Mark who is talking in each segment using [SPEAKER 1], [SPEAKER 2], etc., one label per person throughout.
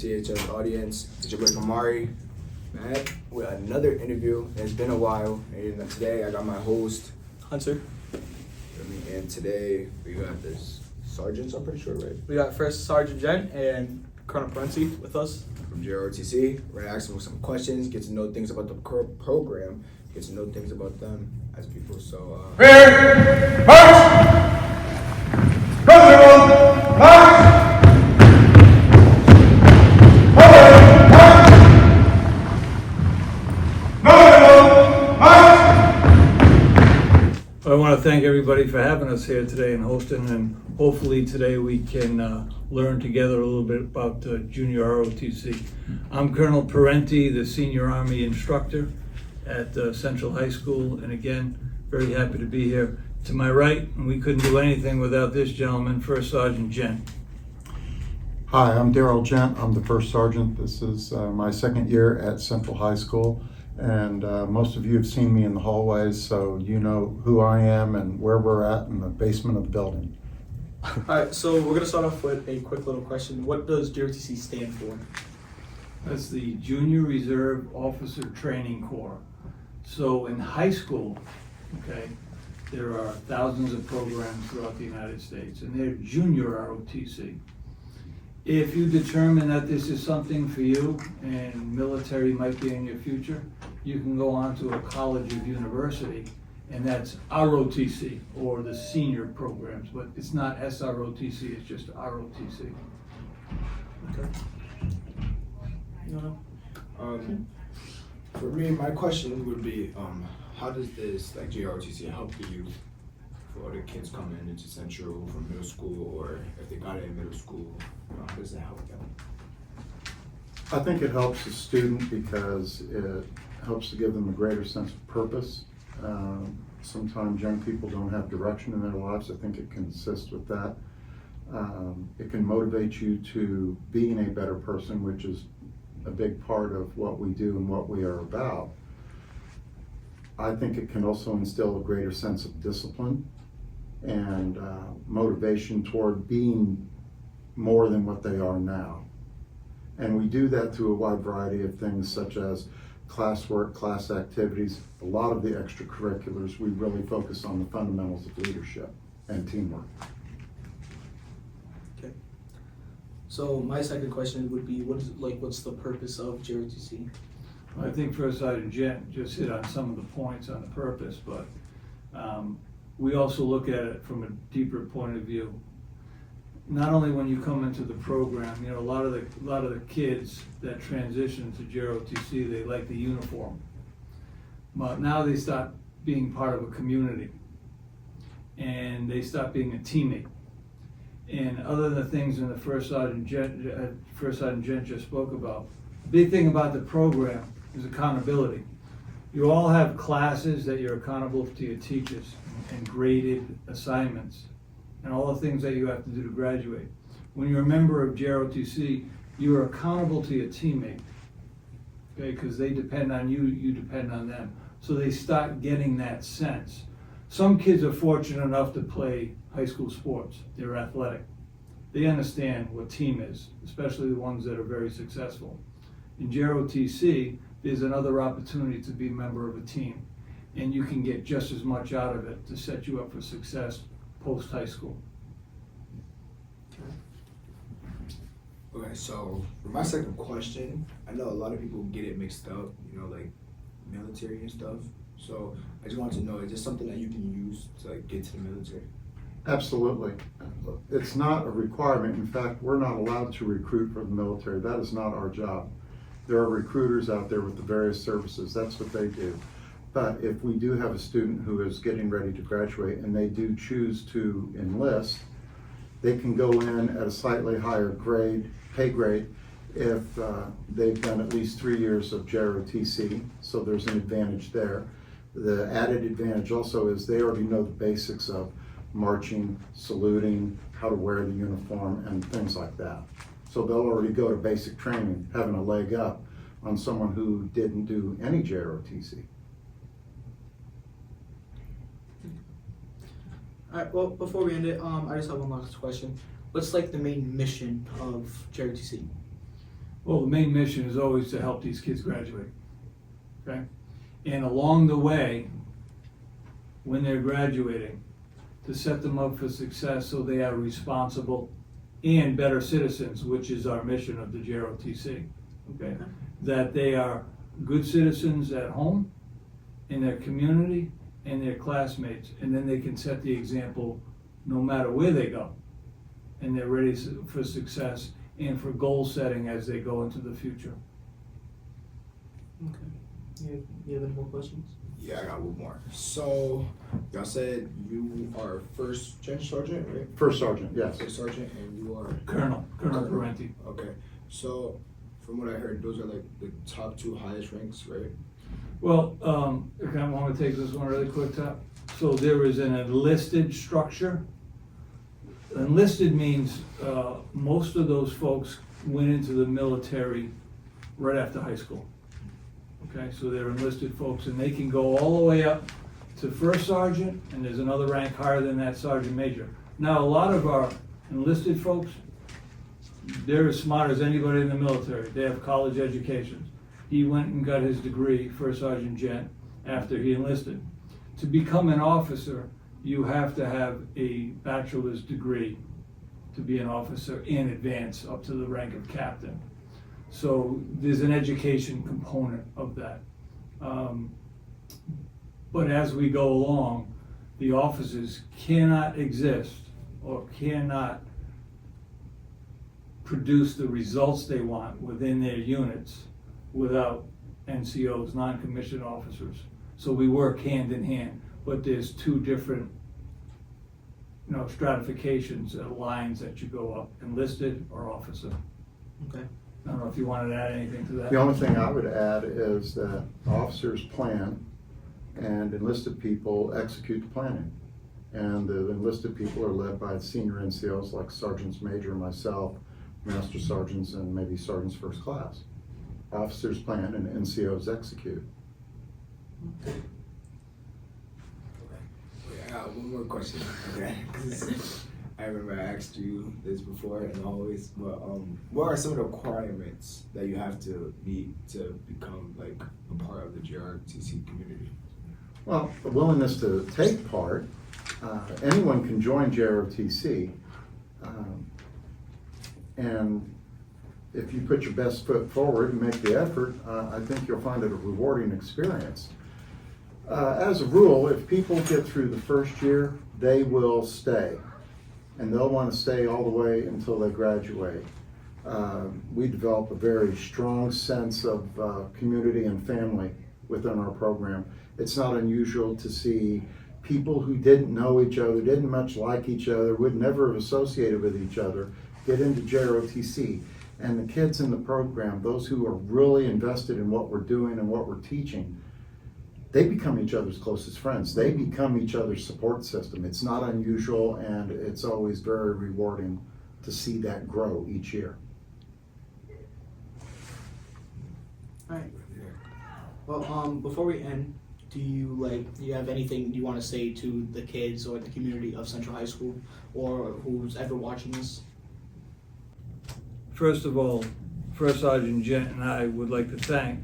[SPEAKER 1] CHS audience. It's your boy Kamari, back with another interview. It's been a while, and today I got my host,
[SPEAKER 2] Hunter.
[SPEAKER 1] And today we got this sergeants, I'm pretty sure, right?
[SPEAKER 2] We got First Sergeant Gent and Colonel Parente with us.
[SPEAKER 1] From JROTC. We're gonna ask them some questions, get to know things about the program, get to know things about them as people. So,
[SPEAKER 3] Ready, march! Constable, march!
[SPEAKER 4] I want to thank everybody for having us here today and hosting, and hopefully today we can learn together a little bit about junior ROTC. I'm Colonel Parente, the Senior Army Instructor at Central High School, and again, very happy to be here. To my right, and we couldn't do anything without this gentleman, First Sergeant Gent.
[SPEAKER 5] Hi, I'm Daryl Gent. I'm the First Sergeant. This is my second year at Central High School. And most of you have seen me in the hallways, so you know who I am and where we're at in the basement of the building.
[SPEAKER 2] All right, so we're gonna start off with a quick little question. What does JROTC stand for?
[SPEAKER 4] That's the Junior Reserve Officer Training Corps. So in high school, okay, there are thousands of programs throughout the United States, and they're junior ROTC. If you determine that this is something for you and military might be in your future, you can go on to a college or university, and that's ROTC, or the senior programs, but it's not SROTC, it's just ROTC.
[SPEAKER 2] Okay. You know?
[SPEAKER 1] for me, my question would be, how does this JROTC help the youth? For the kids coming into Central from middle school, or if they got it in middle school, how does that help them?
[SPEAKER 5] I think it helps the student because it helps to give them a greater sense of purpose. Sometimes young people don't have direction in their lives. I think it can assist with that. It can motivate you to being a better person, which is a big part of what we do and what we are about. I think it can also instill a greater sense of discipline and motivation toward being more than what they are now. And we do that through a wide variety of things, such as classwork, class activities, a lot of the extracurriculars. We really focus on the fundamentals of leadership and teamwork.
[SPEAKER 2] Okay. So my second question would be, what's the purpose of JROTC?
[SPEAKER 4] I think First Sergeant Gent just hit on some of the points on the purpose, but we also look at it from a deeper point of view. Not only when you come into the program, a lot of the kids that transition to JROTC, they like the uniform, but now they start being part of a community, and they start being a teammate. And other than the things in the First Sergeant Gent just spoke about, the big thing about the program is accountability. You all have classes that you're accountable to your teachers, and graded assignments, and all the things that you have to do to graduate. When you're a member of JROTC, you are accountable to your teammate, okay? Because they depend on you, you depend on them. So they start getting that sense. Some kids are fortunate enough to play high school sports. They're athletic. They understand what team is, especially the ones that are very successful. In JROTC, there's another opportunity to be a member of a team, and you can get just as much out of it to set you up for success post-high school.
[SPEAKER 1] Okay, so for my second question, I know a lot of people get it mixed up, like military and stuff. So I just want to know, is this something that you can use to get to the military?
[SPEAKER 5] Absolutely. It's not a requirement. In fact, we're not allowed to recruit for the military. That is not our job. There are recruiters out there with the various services. That's what they do. But if we do have a student who is getting ready to graduate and they do choose to enlist, they can go in at a slightly higher pay grade, if they've done at least 3 years of JROTC, so there's an advantage there. The added advantage also is they already know the basics of marching, saluting, how to wear the uniform, and things like that. So they'll already go to basic training, having a leg up on someone who didn't do any JROTC.
[SPEAKER 2] All right, well, before we end it, I just have one last question. What's the main mission of JROTC?
[SPEAKER 4] Well, the main mission is always to help these kids graduate, okay? And along the way, when they're graduating, to set them up for success so they are responsible and better citizens, which is our mission of the JROTC, okay? That they are good citizens at home, in their community, and their classmates, and then they can set the example no matter where they go. And they're ready for success and for goal setting as they go into the future.
[SPEAKER 2] Okay. You have any more questions?
[SPEAKER 1] Yeah, I got one more. So, y'all said you are first Gent sergeant, right?
[SPEAKER 5] First sergeant, yes.
[SPEAKER 1] First sergeant, and you are
[SPEAKER 4] Colonel Parente.
[SPEAKER 1] Okay. So, from what I heard, those are like the top 2 highest ranks, right?
[SPEAKER 4] Well, if I want to take this one really quick, Top. So there is an enlisted structure. Enlisted means most of those folks went into the military right after high school. Okay, so they're enlisted folks, and they can go all the way up to first sergeant, and there's another rank higher than that, sergeant major. Now, a lot of our enlisted folks, they're as smart as anybody in the military. They have college educations. He went and got his degree, first sergeant gent, after he enlisted. To become an officer, you have to have a bachelor's degree to be an officer in advance up to the rank of captain. So there's an education component of that. But as we go along, the officers cannot exist or cannot produce the results they want within their units without NCOs, non-commissioned officers. So we work hand in hand, but there's 2 different, stratifications, lines that you go up, enlisted or officer.
[SPEAKER 2] Okay.
[SPEAKER 4] I don't know if you wanted to add anything to that.
[SPEAKER 5] The only thing I would add is that officers plan and enlisted people execute the planning. And the enlisted people are led by senior NCOs like sergeants major, myself, master sergeants, and maybe sergeants first class. Officers plan and NCOs execute.
[SPEAKER 1] Okay, I got one more question, okay? 'Cause I remember I asked you this before and always, but what are some of the requirements that you have to meet to become like a part of the JROTC community?
[SPEAKER 5] Well, the willingness to take part, anyone can join JROTC. And if you put your best foot forward and make the effort, I think you'll find it a rewarding experience. As a rule, if people get through the first year, they will stay. And they'll want to stay all the way until they graduate. We develop a very strong sense of community and family within our program. It's not unusual to see people who didn't know each other, didn't much like each other, would never have associated with each other, get into JROTC. And the kids in the program, those who are really invested in what we're doing and what we're teaching, they become each other's closest friends. They become each other's support system. It's not unusual, and it's always very rewarding to see that grow each year.
[SPEAKER 2] All right. Well, before we end, do you have anything you want to say to the kids or the community of Central High School, or who's ever watching this?
[SPEAKER 4] First of all, First Sergeant Gent and I would like to thank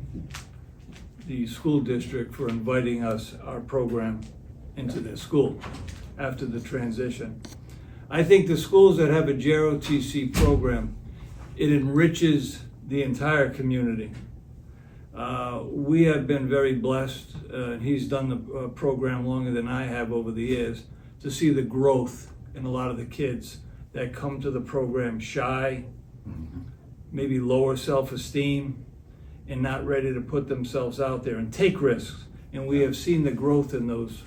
[SPEAKER 4] the school district for inviting our program into their school after the transition. I think the schools that have a JROTC program, it enriches the entire community. We have been very blessed, and he's done the program longer than I have over the years, to see the growth in a lot of the kids that come to the program shy, maybe lower self-esteem, and not ready to put themselves out there and take risks. And we have seen the growth in those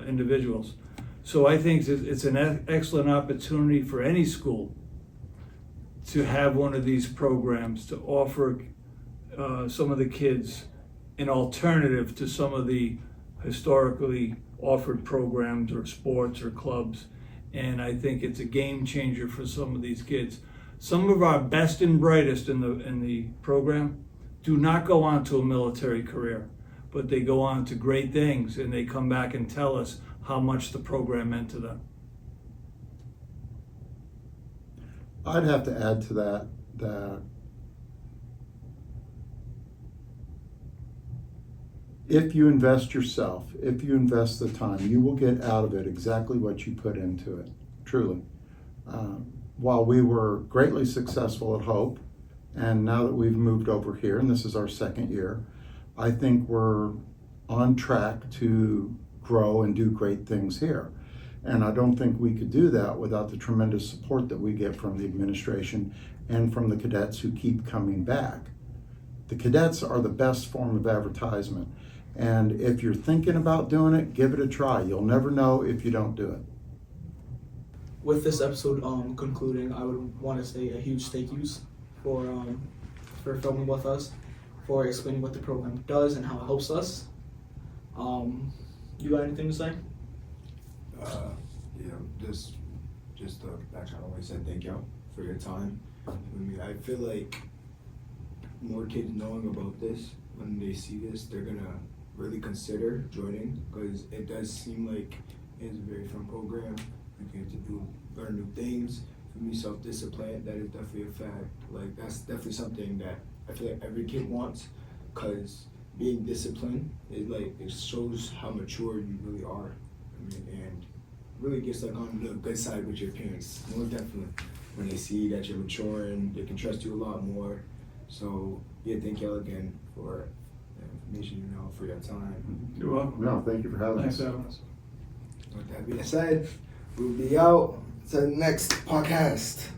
[SPEAKER 4] individuals. So I think it's an excellent opportunity for any school to have one of these programs to offer some of the kids an alternative to some of the historically offered programs or sports or clubs. And I think it's a game changer for some of these kids. Some of our best and brightest in the program do not go on to a military career, but they go on to great things, and they come back and tell us how much the program meant to them.
[SPEAKER 5] I'd have to add to that if you invest yourself, if you invest the time, you will get out of it exactly what you put into it, truly. While we were greatly successful at Hope, and now that we've moved over here, and this is our second year, I think we're on track to grow and do great things here. And I don't think we could do that without the tremendous support that we get from the administration and from the cadets who keep coming back. The cadets are the best form of advertisement. And if you're thinking about doing it, give it a try. You'll never know if you don't do it.
[SPEAKER 2] With this episode concluding, I would want to say a huge thank yous for filming with us, for explaining what the program does and how it helps us. You got anything to say?
[SPEAKER 1] Just to backtrack, I always said thank y'all for your time. I mean, I feel like more kids knowing about this, when they see this, they're gonna really consider joining, because it does seem like it's a very fun program. You get to learn new things. For me, self-discipline, that is definitely a fact. Like, that's definitely something that I feel like every kid wants, because being disciplined, it shows how mature you really are. I mean, and really gets like on the good side with your parents. More definitely, when they see that you're maturing, they can trust you a lot more. So yeah, thank y'all again for the information, for your time.
[SPEAKER 4] You're welcome.
[SPEAKER 5] No, thank you for having
[SPEAKER 4] Thanks
[SPEAKER 5] us.
[SPEAKER 4] for having us.
[SPEAKER 1] With that being said, we'll be out to the next podcast.